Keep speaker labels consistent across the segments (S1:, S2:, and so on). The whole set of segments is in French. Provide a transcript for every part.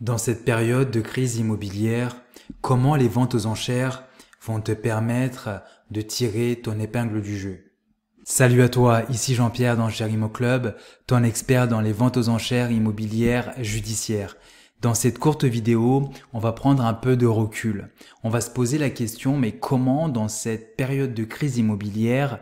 S1: Dans cette période de crise immobilière, comment les ventes aux enchères vont te permettre de tirer ton épingle du jeu? Salut à toi, ici Jean-Pierre d'Enchères Immo Club, ton expert dans les ventes aux enchères immobilières judiciaires. Dans cette courte vidéo, on va prendre un peu de recul. On va se poser la question, mais comment dans cette période de crise immobilière,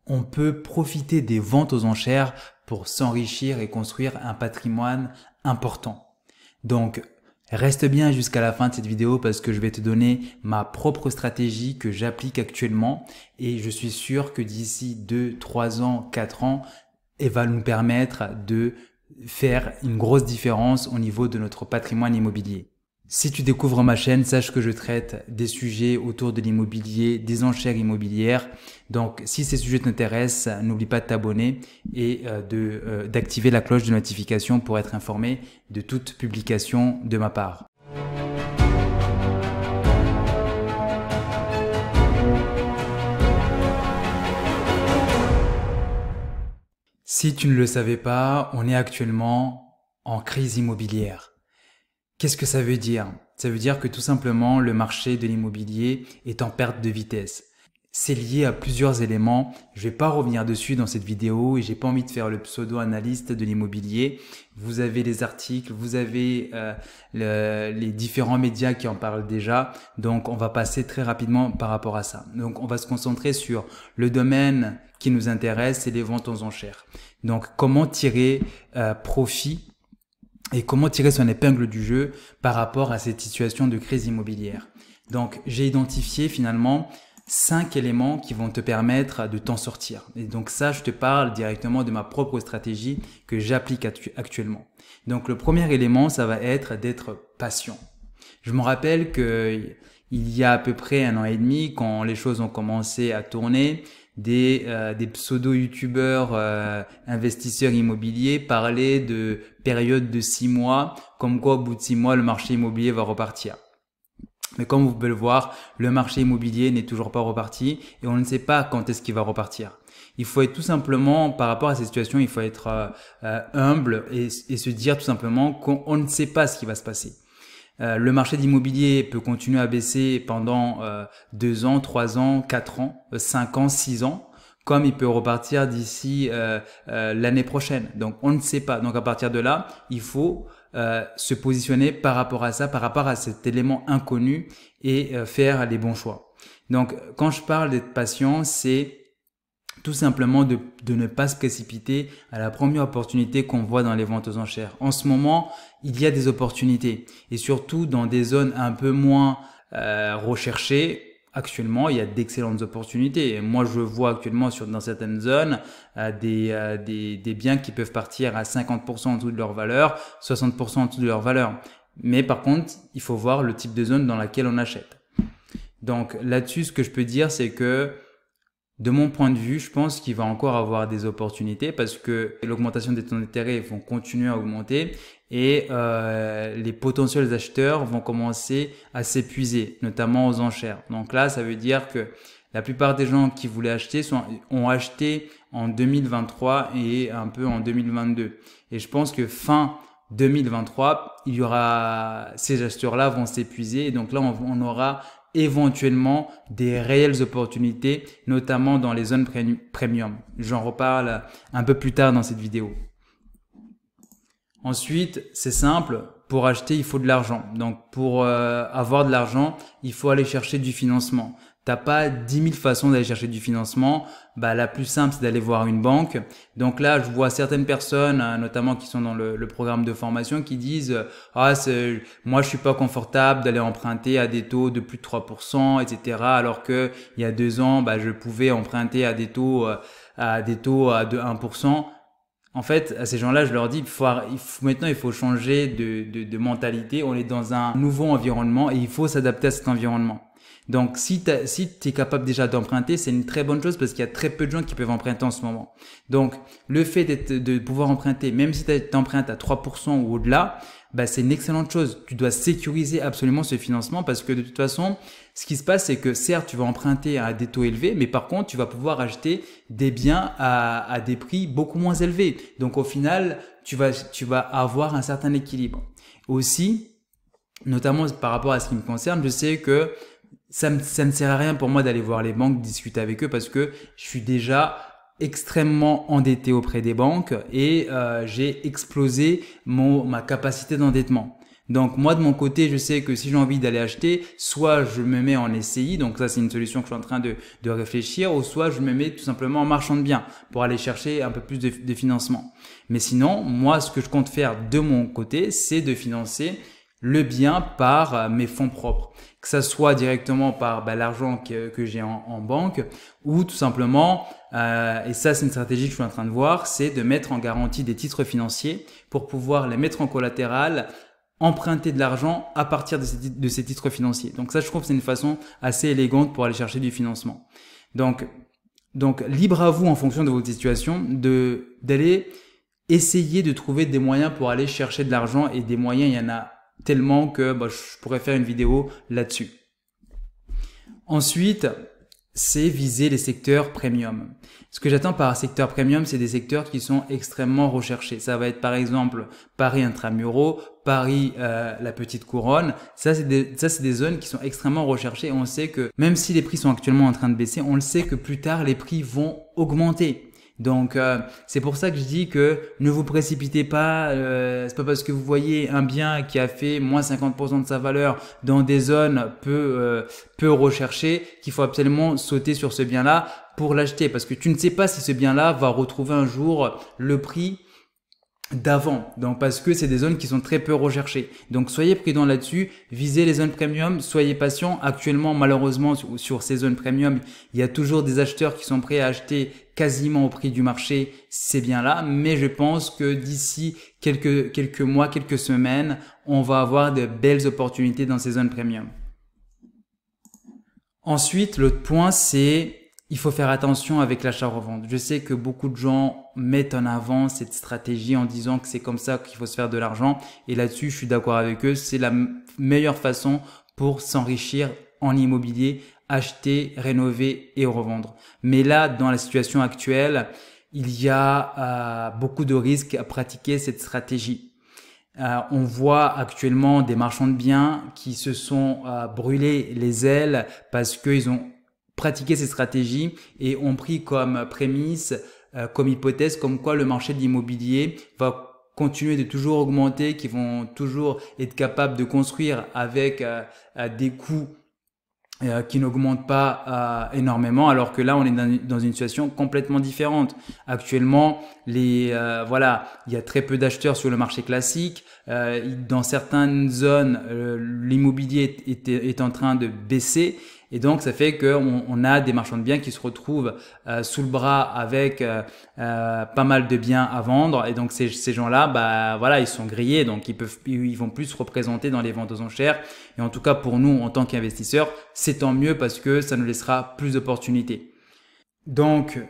S1: on peut profiter des ventes aux enchères pour s'enrichir et construire un patrimoine important? Donc, reste bien jusqu'à la fin de cette vidéo parce que je vais te donner ma propre stratégie que j'applique actuellement et je suis sûr que d'ici 2, 3 ans, 4 ans, elle va nous permettre de faire une grosse différence au niveau de notre patrimoine immobilier. Si tu découvres ma chaîne, sache que je traite des sujets autour de l'immobilier, des enchères immobilières. Donc, si ces sujets t'intéressent, n'oublie pas de t'abonner et d'activer la cloche de notification pour être informé de toute publication de ma part. Si tu ne le savais pas, on est actuellement en crise immobilière. Qu'est-ce que ça veut dire? Ça veut dire que tout simplement le marché de l'immobilier est en perte de vitesse. C'est lié à plusieurs éléments. Je vais pas revenir dessus dans cette vidéo et j'ai pas envie de faire le pseudo-analyste de l'immobilier. Vous avez les articles, vous avez les différents médias qui en parlent déjà. Donc on va passer très rapidement par rapport à ça. Donc on va se concentrer sur le domaine qui nous intéresse, c'est les ventes aux enchères. Donc comment tirer profit et comment tirer son épingle du jeu par rapport à cette situation de crise immobilière. Donc, j'ai identifié finalement 5 éléments qui vont te permettre de t'en sortir. Et donc ça, je te parle directement de ma propre stratégie que j'applique actuellement. Donc, le premier élément, ça va être d'être patient. Je me rappelle que il y a à peu près 1 an et demi, quand les choses ont commencé à tourner, des pseudo-youtubeurs investisseurs immobiliers parlaient de période de 6 mois, comme quoi au bout de 6 mois, le marché immobilier va repartir. Mais comme vous pouvez le voir, le marché immobilier n'est toujours pas reparti et on ne sait pas quand est-ce qu'il va repartir. Il faut être tout simplement, par rapport à cette situation, il faut être humble et se dire tout simplement qu'on ne sait pas ce qui va se passer. Le marché d'immobilier peut continuer à baisser pendant 2 ans, 3 ans, 4 ans, 5 ans, 6 ans, comme il peut repartir d'ici l'année prochaine. Donc, on ne sait pas. Donc, à partir de là, il faut se positionner par rapport à ça, par rapport à cet élément inconnu et faire les bons choix. Donc, quand je parle d'être patient, c'est tout simplement de ne pas se précipiter à la première opportunité qu'on voit dans les ventes aux enchères. En ce moment, il y a des opportunités et surtout dans des zones un peu moins recherchées. Actuellement, il y a d'excellentes opportunités. Et moi, je vois actuellement dans certaines zones des biens qui peuvent partir à 50% en dessous de leur valeur, 60% en dessous de leur valeur. Mais par contre, il faut voir le type de zone dans laquelle on achète. Donc là-dessus, ce que je peux dire, c'est que de mon point de vue, je pense qu'il va encore avoir des opportunités parce que l'augmentation des taux d'intérêt vont continuer à augmenter et les potentiels acheteurs vont commencer à s'épuiser, notamment aux enchères. Donc là, ça veut dire que la plupart des gens qui voulaient acheter ont acheté en 2023 et un peu en 2022. Et je pense que fin 2023, ces acheteurs-là vont s'épuiser et donc là, on aura éventuellement des réelles opportunités, notamment dans les zones premium. J'en reparle un peu plus tard dans cette vidéo. Ensuite, c'est simple, pour acheter, il faut de l'argent. Donc, pour avoir de l'argent, il faut aller chercher du financement. T'as pas 10 000 façons d'aller chercher du financement. La plus simple, c'est d'aller voir une banque. Donc là, je vois certaines personnes, notamment qui sont dans le programme de formation, qui disent moi, je suis pas confortable d'aller emprunter à des taux de plus de 3%, etc. Alors que il y a 2 ans, je pouvais emprunter à des taux de 1%. En fait, à ces gens-là, je leur dis, maintenant, il faut changer de mentalité. On est dans un nouveau environnement et il faut s'adapter à cet environnement. Donc, si tu es capable déjà d'emprunter, c'est une très bonne chose parce qu'il y a très peu de gens qui peuvent emprunter en ce moment. Donc, le fait de pouvoir emprunter, même si tu empruntes à 3% ou au-delà, bah, c'est une excellente chose. Tu dois sécuriser absolument ce financement parce que de toute façon, ce qui se passe, c'est que certes, tu vas emprunter à des taux élevés, mais par contre, tu vas pouvoir acheter des biens à des prix beaucoup moins élevés. Donc, au final, tu vas avoir un certain équilibre. Aussi, notamment par rapport à ce qui me concerne, je sais que ça ne sert à rien pour moi d'aller voir les banques, discuter avec eux parce que je suis déjà extrêmement endetté auprès des banques et j'ai explosé ma capacité d'endettement. Donc moi de mon côté, je sais que si j'ai envie d'aller acheter, soit je me mets en SCI, donc ça c'est une solution que je suis en train de réfléchir, ou soit je me mets tout simplement en marchand de biens pour aller chercher un peu plus de financement. Mais sinon, moi ce que je compte faire de mon côté, c'est de financer le bien par mes fonds propres, que ça soit directement par l'argent que j'ai en banque ou tout simplement, et ça c'est une stratégie que je suis en train de voir, c'est de mettre en garantie des titres financiers pour pouvoir les mettre en collatéral, emprunter de l'argent à partir de ces titres financiers. Donc ça je trouve que c'est une façon assez élégante pour aller chercher du financement. Donc libre à vous en fonction de votre situation d'aller essayer de trouver des moyens pour aller chercher de l'argent, et des moyens il y en a tellement que je pourrais faire une vidéo là-dessus. Ensuite, c'est viser les secteurs premium. Ce que j'attends par secteur premium, c'est des secteurs qui sont extrêmement recherchés. Ça va être par exemple Paris Intramuros, Paris la Petite Couronne. Ça c'est des zones qui sont extrêmement recherchées. On sait que même si les prix sont actuellement en train de baisser, on le sait que plus tard les prix vont augmenter. Donc c'est pour ça que je dis que ne vous précipitez pas, c'est pas parce que vous voyez un bien qui a fait moins 50% de sa valeur dans des zones peu recherchées qu'il faut absolument sauter sur ce bien-là pour l'acheter, parce que tu ne sais pas si ce bien-là va retrouver un jour le prix d'avant, donc parce que c'est des zones qui sont très peu recherchées. Donc soyez prudents là-dessus, visez les zones premium, soyez patients. Actuellement, malheureusement, sur ces zones premium, il y a toujours des acheteurs qui sont prêts à acheter quasiment au prix du marché ces biens-là, mais je pense que d'ici quelques mois, quelques semaines, on va avoir de belles opportunités dans ces zones premium. Ensuite, l'autre point, c'est il faut faire attention avec l'achat-revente. Je sais que beaucoup de gens mettent en avant cette stratégie en disant que c'est comme ça qu'il faut se faire de l'argent. Et là-dessus, je suis d'accord avec eux. C'est la meilleure façon pour s'enrichir en immobilier, acheter, rénover et revendre. Mais là, dans la situation actuelle, il y a beaucoup de risques à pratiquer cette stratégie. On voit actuellement des marchands de biens qui se sont brûlés les ailes parce qu'ils ont pratiquer ces stratégies et ont pris comme prémisse, comme hypothèse, comme quoi le marché de l'immobilier va continuer de toujours augmenter, qu'ils vont toujours être capables de construire avec des coûts qui n'augmentent pas énormément, alors que là on est dans une situation complètement différente. Actuellement, voilà, il y a très peu d'acheteurs sur le marché classique. Dans certaines zones, l'immobilier est en train de baisser. Et donc, ça fait qu'on a des marchands de biens qui se retrouvent sous le bras avec pas mal de biens à vendre. Et donc, ces gens-là, voilà, ils sont grillés. Donc, ils vont plus se représenter dans les ventes aux enchères. Et en tout cas, pour nous, en tant qu'investisseurs, c'est tant mieux parce que ça nous laissera plus d'opportunités. Donc,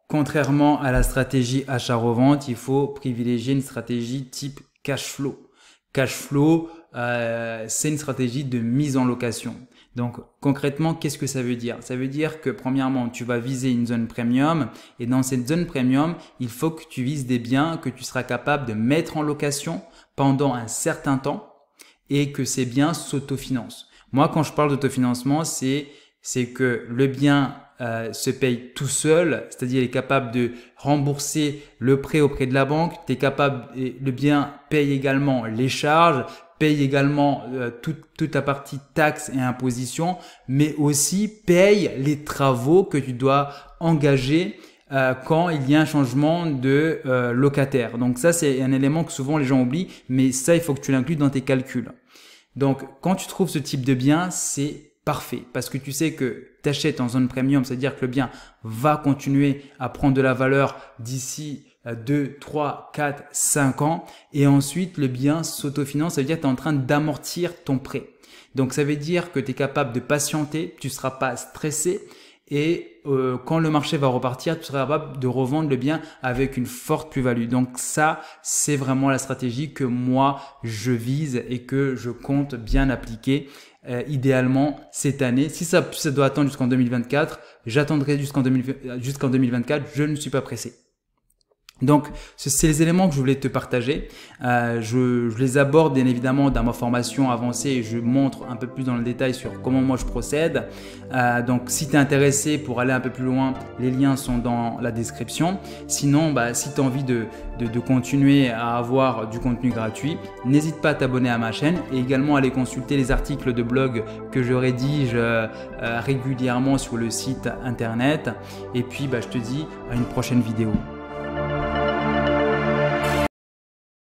S1: contrairement à la stratégie achat-revente, il faut privilégier une stratégie type cash flow. Cash flow, c'est une stratégie de mise en location. Donc concrètement, qu'est-ce que ça veut dire? Ça veut dire que premièrement, tu vas viser une zone premium, et dans cette zone premium, il faut que tu vises des biens que tu seras capable de mettre en location pendant un certain temps et que ces biens s'autofinancent. Moi, quand je parle d'autofinancement, c'est que le bien se paye tout seul, c'est-à-dire il est capable de rembourser le prêt auprès de la banque, le bien paye également les charges, paye également toute la partie taxes et impositions, mais aussi paye les travaux que tu dois engager quand il y a un changement de locataire. Donc ça, c'est un élément que souvent les gens oublient, mais ça, il faut que tu l'inclues dans tes calculs. Donc quand tu trouves ce type de bien, c'est parfait parce que tu sais que tu achètes en zone premium, c'est-à-dire que le bien va continuer à prendre de la valeur d'ici 2, 3, 4, 5 ans, et ensuite le bien s'autofinance, ça veut dire que tu es en train d'amortir ton prêt. Donc ça veut dire que tu es capable de patienter, tu ne seras pas stressé et quand le marché va repartir, tu seras capable de revendre le bien avec une forte plus-value. Donc ça, c'est vraiment la stratégie que moi, je vise et que je compte bien appliquer idéalement cette année. Si ça doit attendre jusqu'en 2024, j'attendrai jusqu'en 2024. Je ne suis pas pressé. Donc, c'est les éléments que je voulais te partager. Je les aborde bien évidemment dans ma formation avancée et je montre un peu plus dans le détail sur comment moi je procède. Donc, si tu es intéressé pour aller un peu plus loin, les liens sont dans la description. Sinon, si tu as envie de continuer à avoir du contenu gratuit, n'hésite pas à t'abonner à ma chaîne et également à aller consulter les articles de blog que je rédige régulièrement sur le site internet. Et puis, je te dis à une prochaine vidéo.